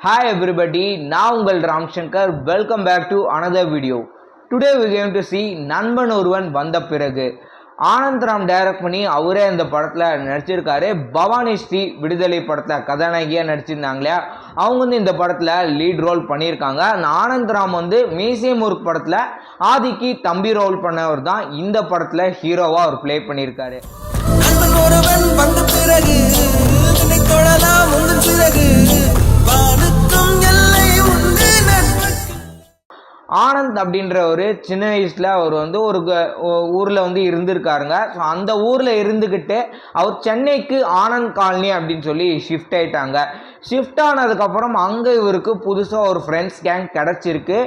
Hi everybody, now ungal Ram Shankar, welcome back to another video. Today we are going to see நண்பன் ஒருவன் வந்த பிறகு. Anand Ram direct பண்ணி அவரே இந்த படத்தில் நடிச்சிருக்காரு. பவானி ஸ்ரீ விடுதலை படத்தில் கதாநாயகியாக நடிச்சிருந்தாங்க இல்லையா, அவங்க வந்து இந்த படத்தில் லீட் ரோல் பண்ணியிருக்காங்க. ஆனந்த் ராம் வந்து மீசை முறுக்கு படத்தில் ஆதிக்கு தம்பி ரோல் பண்ணவர் தான் இந்த படத்தில் ஹீரோவாக அவர் ப்ளே பண்ணியிருக்காரு. ஆனந்த் அப்படின்ற ஒரு சின்ன வயசில் அவர் வந்து ஒரு ஊரில் வந்து இருந்திருக்காருங்க. ஸோ அந்த ஊரில் இருந்துக்கிட்டு அவர் சென்னைக்கு ஆனந்த் காலனி அப்படின்னு சொல்லி ஷிஃப்ட் ஆகிட்டாங்க. ஷிஃப்ட் ஆனதுக்கப்புறம் அங்கே இவருக்கு புதுசாக ஒரு ஃப்ரெண்ட்ஸ் கேங் கிடச்சிருக்கு.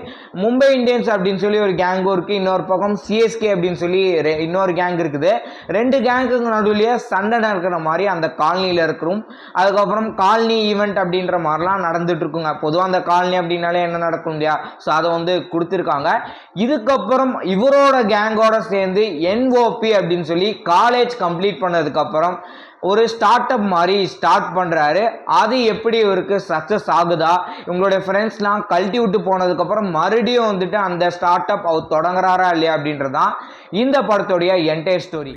மும்பை இந்தியன்ஸ் அப்படின்னு சொல்லி ஒரு கேங்கும் இருக்குது, இன்னொரு பக்கம் சிஎஸ்கே அப்படின்னு சொல்லி இன்னொரு கேங் இருக்குது. ரெண்டு கேங்குக்கு நடுவிலேயே சண்டை நடக்கிற மாதிரி அந்த காலனியில் இருக்கிறோம். அதுக்கப்புறம் காலனி ஈவெண்ட் அப்படின்ற மாதிரிலாம் நடந்துட்டு இருக்குங்க. பொதுவாக அந்த காலனி அப்படின்னாலே என்ன நடக்கும் இல்லையா, ஸோ அதை வந்து கொடுத்துருக்காங்க. இதுக்கப்புறம் இவரோட கேங்கோட சேர்ந்து என்ஓபி அப்படின்னு சொல்லி காலேஜ் கம்ப்ளீட் பண்ணதுக்கப்புறம் ஒரு ஸ்டார்ட் அப் மாதிரி ஸ்டார்ட் பண்ணுறாரு. அது எப்படி இவருக்கு சக்ஸஸ் ஆகுதா, இவங்களுடைய ஃப்ரெண்ட்ஸ்லாம் கழட்டி விட்டு போனதுக்கப்புறம் மறுபடியும் வந்துட்டு அந்த ஸ்டார்ட் அப் அவர் தொடங்குறாரா இல்லையா அப்படின்றதான் இந்த படத்தோடைய என்டையர் ஸ்டோரி.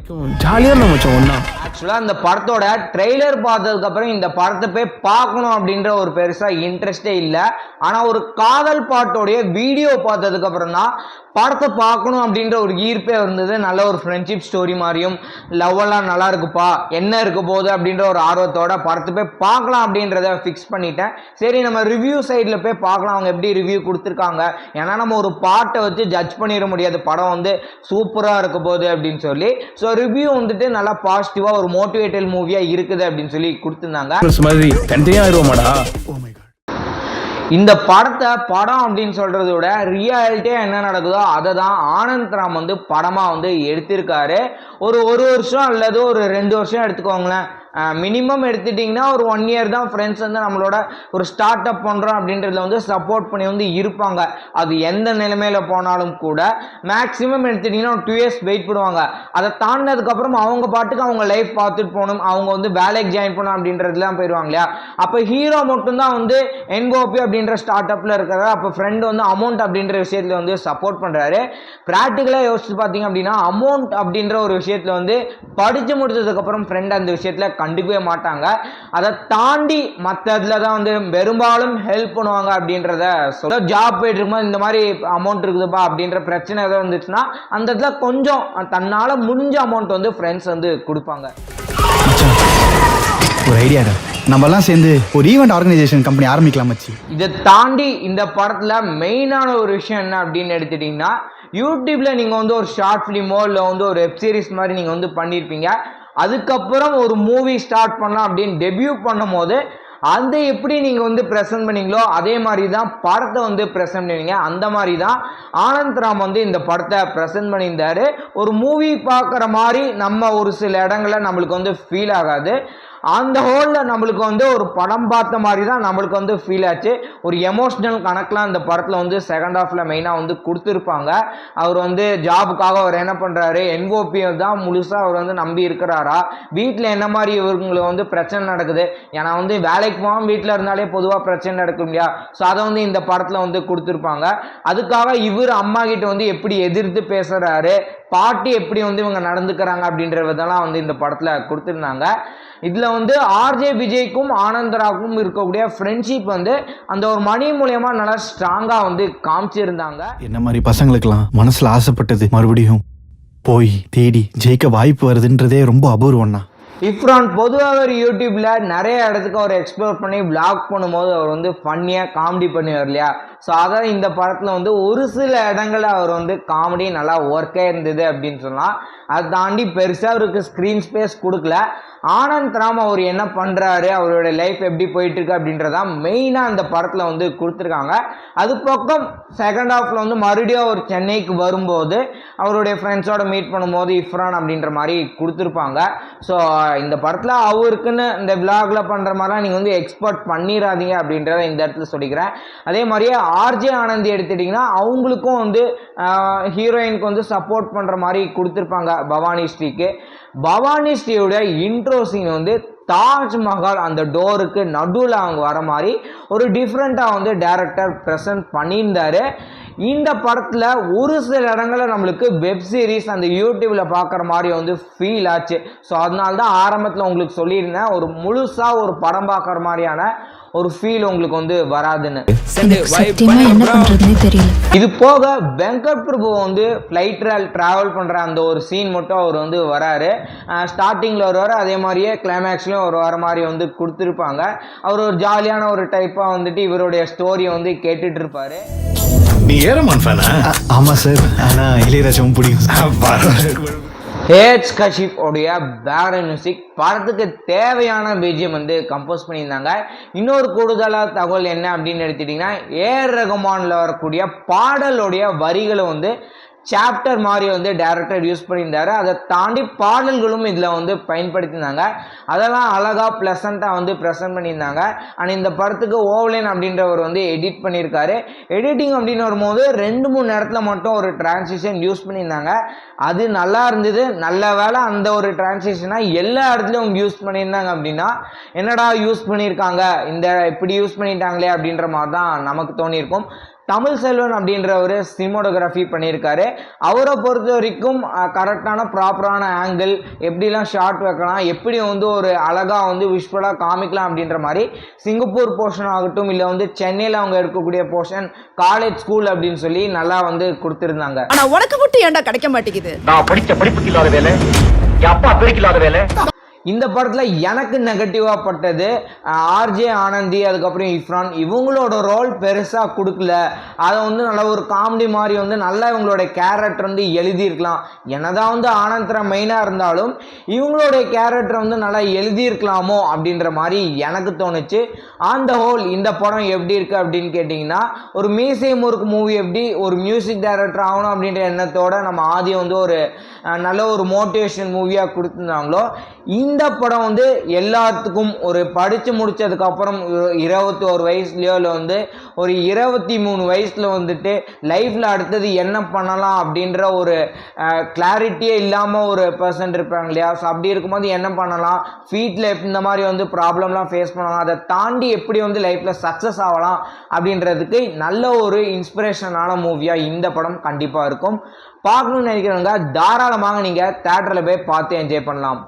ஆக்சுவலாக அந்த படத்தோட ட்ரெய்லர் பார்த்ததுக்கப்புறம் இந்த படத்தை போய் பார்க்கணும் அப்படின்ற ஒரு பெருசாக இன்ட்ரெஸ்டே இல்லை. ஆனால் ஒரு காதல் பாட்டோடைய வீடியோ பார்த்ததுக்கப்புறம் தான் படத்தை பார்க்கணும் அப்படின்ற ஒரு ஈர்ப்பே இருந்தது. நல்ல ஒரு ஃப்ரெண்ட்ஷிப் ஸ்டோரி மாதிரியும் லவ்வெல்லாம் நல்லா இருக்குப்பா, என்ன இருக்க போகுது அப்படின்ற ஒரு ஆர்வத்தோட படத்தை போய் பார்க்கலாம் அப்படின்றத ஃபிக்ஸ் பண்ணிட்டேன். சரி, நம்ம ரிவ்யூ சைடில் போய் பார்க்கலாம் அவங்க எப்படி ரிவ்யூ கொடுத்துருக்காங்க. ஏன்னா நம்ம ஒரு பாட்டை வச்சு ஜட்ஜ் பண்ணிட முடியாது படம் வந்து சூப்பராக இருக்க போகுது அப்படின்னு சொல்லி. ஸோ ரிவ்யூ வந்துட்டு நல்லா பாசிட்டிவாக ஒரு மோட்டிவேட்டல் மூவியாக இருக்குது அப்படின்னு சொல்லி கொடுத்துருந்தாங்க. இந்த படத்தை படம் அப்படின்னு சொல்கிறத விட ரியாலிட்டியாக என்ன நடக்குதோ அதை தான் ஆனந்த் ராம் வந்து படமாக வந்து எடுத்திருக்காரு. ஒரு வருஷம் அல்லது ஒரு 2 வருஷம் எடுத்துக்கோங்களேன். மினிமம் எடுத்துட்டிங்கன்னா ஒரு 1 இயர் தான் ஃப்ரெண்ட்ஸ் வந்து நம்மளோட ஒரு ஸ்டார்ட் அப் பண்ணுறோம் அப்படின்றதுல வந்து சப்போர்ட் பண்ணி வந்து இருப்பாங்க. அது எந்த நிலைமையில் போனாலும் கூட மேக்ஸிமம் எடுத்துட்டிங்கன்னா ஒரு 2 இயர்ஸ் வெயிட் பண்ணுவாங்க. அதை தாண்டினதுக்கப்புறம் அவங்க பாட்டுக்கு அவங்க லைஃப் பார்த்துட்டு போகணும், அவங்க வந்து வேலைக்கு ஜாயின் பண்ணணும் அப்படின்றதுலாம் போயிடுவாங்க இல்லையா. அப்போ ஹீரோ மட்டும்தான் வந்து என்ஓபி அப்படின்ற ஸ்டார்ட் அப்பில் இருக்கிறாரு. அப்போ ஃப்ரெண்டு வந்து அமௌண்ட் அப்படின்ற விஷயத்தில் வந்து சப்போர்ட் பண்ணுறாரு. ப்ராக்டிக்கலாக யோசிச்சு பார்த்தீங்க அப்படின்னா அமௌண்ட் அப்படின்ற ஒரு விஷயத்தில் வந்து படித்து முடிச்சதுக்கப்புறம் ஃப்ரெண்ட் அந்த விஷயத்தில் கண்டுக்கவே மாட்டாங்க. அதை தாண்டி மற்ற இதில் தான் வந்து பெரும்பாலும் ஹெல்ப் பண்ணுவாங்க அப்படின்றத சொல்ல. ஜாப் போயிட்டு இருக்கும்போது இந்த மாதிரி அமௌண்ட் இருக்குதுப்பா அப்படின்ற பிரச்சனை எதாவது வந்துச்சுன்னா அந்த இடத்துல கொஞ்சம் தன்னால் முடிஞ்ச அமௌண்ட் வந்து ஃப்ரெண்ட்ஸ் வந்து கொடுப்பாங்க. ஒரு ஐடியா, நம்மலாம் சேர்ந்து ஒரு ஈவெண்ட் ஆர்கனைசேஷன் கம்பெனி ஆரம்பிக்கலாம் மச்சி. இதை தாண்டி இந்த படத்தில் மெயினான ஒரு விஷயம் என்ன அப்படின்னு எடுத்துட்டிங்கன்னா, யூடியூப்பில் நீங்கள் வந்து ஒரு ஷார்ட் ஃபிலிமோ இல்லை வந்து ஒரு வெப் சீரிஸ் மாதிரி நீங்கள் வந்து பண்ணியிருப்பீங்க. அதுக்கப்புறம் ஒரு மூவி ஸ்டார்ட் பண்ணலாம் அப்படின்னு டெபியூ பண்ணும் போது அந்த எப்படி நீங்கள் வந்து ப்ரெசென்ட் பண்ணீங்களோ அதே மாதிரி தான் படத்தை வந்து ப்ரெசென்ட் பண்ணுவீங்க. அந்த மாதிரி தான் ஆனந்த் ராம் வந்து இந்த படத்தை ப்ரெசென்ட் பண்ணியிருந்தார். ஒரு மூவி பார்க்குற மாதிரி நம்ம ஒரு சில இடங்களில் நம்மளுக்கு வந்து ஃபீல் ஆகாது. அந்த ஹோலில் நம்மளுக்கு வந்து ஒரு படம் பார்த்த மாதிரி தான் நம்மளுக்கு வந்து ஃபீல் ஆச்சு. ஒரு எமோஷ்னல் கணக்கெலாம் இந்த படத்தில் வந்து செகண்ட் ஹாஃபில் மெயினாக வந்து கொடுத்துருப்பாங்க. அவர் வந்து ஜாபுக்காக அவர் என்ன பண்ணுறாரு, என்ஓபியை தான் முழுசாக அவர் வந்து நம்பி இருக்கிறாரா, வீட்டில் என்ன மாதிரி இவங்களுக்கு வந்து பிரச்சனை நடக்குது. ஏன்னா வந்து வேலைக்கு போகாமல் வீட்டில் இருந்தாலே பொதுவாக பிரச்சனை நடக்கும் இல்லையா. ஸோ அதை வந்து இந்த படத்தில் வந்து கொடுத்துருப்பாங்க. அதுக்காக இவர் அம்மா கிட்ட வந்து எப்படி எதிர்த்து பேசுகிறாரு, பாட்டி எப்படி வந்து இவங்க நடந்துக்கிறாங்க அப்படின்றதெல்லாம் வந்து இந்த படத்தில் கொடுத்துருந்தாங்க. இதில் வந்து ஆர்ஜே விஜய்க்கும் ஆனந்த் ராவுக்கும் இருக்கக்கூடிய ஃப்ரெண்ட்ஷிப் வந்து அந்த ஒரு மணி மூலமா நல்லா ஸ்ட்ராங்காக வந்து காமிச்சிருந்தாங்க. என்ன மாதிரி பசங்களுக்கெல்லாம் மனசில் ஆசைப்பட்டது மறுபடியும் போய் தேடி ஜெயிக்க வாய்ப்பு வருதுன்றதே ரொம்ப அபூர்வம்னா. இஃப்ரான் பொதுவாக ஒரு யூடியூப்பில் நிறைய இடத்துக்கு அவர் எக்ஸ்ப்ளோர் பண்ணி விளாக் பண்ணும்போது அவர் வந்து ஃபன்னியாக காமெடி பண்ணுவார் இல்லையா. ஸோ அதான் இந்த படத்தில் வந்து ஒரு சில இடங்களில் அவர் வந்து காமெடி நல்லா ஒர்க்காக இருந்தது அப்படின்னு சொல்லலாம். அதை தாண்டி பெருசாக அவருக்கு ஸ்க்ரீன் ஸ்பேஸ் கொடுக்கல. ஆனந்த் ராம் அவர் என்ன பண்ணுறாரு, அவருடைய லைஃப் எப்படி போயிட்டுருக்கு அப்படின்றதான் மெயினாக அந்த படத்தில் வந்து கொடுத்துருக்காங்க. அது பக்கம் செகண்ட் ஹாஃபில் வந்து மறுபடியும் அவர் சென்னைக்கு வரும்போது அவருடைய ஃப்ரெண்ட்ஸோட மீட் பண்ணும்போது இஃப்ரான் அப்படின்ற மாதிரி கொடுத்துருப்பாங்க. ஸோ இந்த படத்தில் அவருக்குன்னு இந்த விளாகில் பண்ணுற மாதிரிலாம் நீங்கள் வந்து எக்ஸ்போர்ட் பண்ணிடாதீங்க அப்படின்றத இந்த இடத்துல சொல்லிக்கிறேன். அதே மாதிரியே ஆர்ஜே ஆனந்தி எடுத்துட்டிங்கன்னா அவங்களுக்கும் வந்து ஹீரோயினுக்கு வந்து சப்போர்ட் பண்ணுற மாதிரி கொடுத்துருப்பாங்க பவானி ஸ்ரீக்கு. பவானி ஸ்ரீயோட இன்ட்ரோ சீன் வந்து தாஜ்மஹால் அந்த டோருக்கு நடுவில் அவங்க வர மாதிரி ஒரு டிஃப்ரெண்ட்டாக வந்து டைரக்டர் ப்ரெசன்ட் பண்ணியிருந்தாரு. இந்த படத்தில் ஒரு சில இடங்களில் நம்மளுக்கு வெப் சீரிஸ் அந்த யூடியூப்பில் பார்க்குற மாதிரி வந்து ஃபீல் ஆச்சு. ஸோ அதனால தான் ஆரம்பத்தில் உங்களுக்கு சொல்லியிருந்தேன், ஒரு முழுசாக ஒரு படம் பார்க்குற மாதிரியான ஒரு ஃபீல் உங்களுக்கு வந்து வராதுன்னு. இது போக வெங்கட் பிரபு வந்து ஃப்ளைட்டில் ட்ராவல் பண்ணுற அந்த ஒரு சீன் மட்டும் அவர் வந்து வராரு. ஸ்டார்டிங்கில் வருவார், அதே மாதிரியே கிளைமேக்ஸ்லையும் ஒரு வர மாதிரி வந்து கொடுத்துருப்பாங்க. அவர் ஒரு ஜாலியான ஒரு டைப்பாக வந்துட்டு இவருடைய ஸ்டோரியை வந்து கேட்டுட்டு இருப்பாரு. நீ ஏரமான் ஃபேனா? ஆமா சார், ஆனா இளையராஜாவும் பிடிக்கும். ஹேச் கஷிப் உடைய பேக்ரவுண்ட் மியூசிக் படத்துக்கு தேவையான பிஜிஎம் வந்து கம்போஸ் பண்ணியிருந்தாங்க. இன்னொரு கூடுதலாக தகவல் என்ன அப்படின்னு எடுத்துட்டிங்கன்னா, ஏஆர் ரகுமானில் வரக்கூடிய பாடலுடைய வரிகளை வந்து சாப்டர் மாதிரி வந்து டைரக்டர் யூஸ் பண்ணியிருந்தாரு. அதை தாண்டி பாடல்களும் இதில் வந்து பயன்படுத்தியிருந்தாங்க. அதெல்லாம் அழகாக ப்ளசண்ட்டாக வந்து ப்ரெசென்ட் பண்ணியிருந்தாங்க. அண்ட் இந்த படத்துக்கு ஓவலைன் அப்படின்றவர் வந்து எடிட் பண்ணியிருக்காரு. எடிட்டிங் அப்படின்னு வரும்போது 2-3 இடத்துல மட்டும் ஒரு டிரான்சிஷன் யூஸ் பண்ணியிருந்தாங்க. அது நல்லா இருந்தது. நல்ல வேலை அந்த ஒரு டிரான்சிஷனாக எல்லா இடத்துலையும் அவங்க யூஸ் பண்ணியிருந்தாங்க. அப்படின்னா என்னடா யூஸ் பண்ணியிருக்காங்க, இந்த இப்படி யூஸ் பண்ணிட்டாங்களே அப்படின்ற மாதிரி தான் நமக்கு தோணியிருக்கும். தமிழ் செல்வன் அப்படின்ற ஒரு சினிமோட்டோகிராஃபி பண்ணியிருக்காரு. அவரை பொறுத்த வரைக்கும் கரெக்டான ப்ராப்பரான ஆங்கிள், எப்படிலாம் ஷார்ட் வைக்கலாம், எப்படி வந்து ஒரு அழகாக வந்து விஷுவலாக காமிக்கலாம் அப்படின்ற மாதிரி சிங்கப்பூர் போர்ஷன் ஆகட்டும், இல்லை வந்து சென்னையில் அவங்க எடுக்கக்கூடிய போர்ஷன், காலேஜ் ஸ்கூல் அப்படின்னு சொல்லி நல்லா வந்து கொடுத்துருந்தாங்க. ஆனால் உனக்கு மட்டும் ஏன்டா கிடைக்க மாட்டேங்குது? நான் படிச்ச படிப்புக்கு இல்லாத வேலை, என் அப்பா பெருக்கு இல்லாத வேலை. இந்த படத்தில் எனக்கு நெகட்டிவாக பட்டது ஆர்ஜே ஆனந்தி, அதுக்கப்புறம் இஃப்ரான், இவங்களோட ரோல் பெருசாக கொடுக்கல. அதை வந்து நல்ல ஒரு காமெடி மாதிரி வந்து நல்லா இவங்களோட கேரக்டர் வந்து எழுதியிருக்கலாம். என்னதான் வந்து ஆனந்தரா மெயினாக இருந்தாலும் இவங்களுடைய கேரக்டர் வந்து நல்லா எழுதியிருக்கலாமோ அப்படின்ற மாதிரி எனக்கு தோணுச்சு. ஆன் த ஹோல் இந்த படம் எப்படி இருக்குது அப்படின்னு கேட்டிங்கன்னா, ஒரு மீசை முறுக்கு மூவி எப்படி ஒரு மியூசிக் டைரக்டர் ஆகணும் அப்படின்ற எண்ணத்தோடு நம்ம ஆதியம் வந்து ஒரு நல்ல ஒரு மோட்டிவேஷன் மூவியாக கொடுத்துருந்தாங்களோ, இந்த படம் வந்து எல்லாத்துக்கும் ஒரு படித்து முடித்ததுக்கப்புறம் 21 வயசுலையோ இல்லை வந்து ஒரு 23 வயசில் வந்துட்டு லைஃப்பில் அடுத்தது என்ன பண்ணலாம் அப்படின்ற ஒரு கிளாரிட்டியே இல்லாமல் ஒரு பர்சன் இருப்பாங்க இல்லையா. ஸோ அப்படி இருக்கும்போது என்ன பண்ணலாம், வீட்டில் இந்த மாதிரி வந்து ப்ராப்ளம்லாம் ஃபேஸ் பண்ணலாம், அதை தாண்டி எப்படி வந்து லைஃப்பில் சக்ஸஸ் ஆகலாம் அப்படின்றதுக்கு நல்ல ஒரு இன்ஸ்பிரேஷனான மூவியாக இந்த படம் கண்டிப்பாக இருக்கும். பார்க்கணும்னு நினைக்கிறவங்க தாராளமாக நீங்கள் தேட்டரில் போய் பார்த்து என்ஜாய் பண்ணலாம்.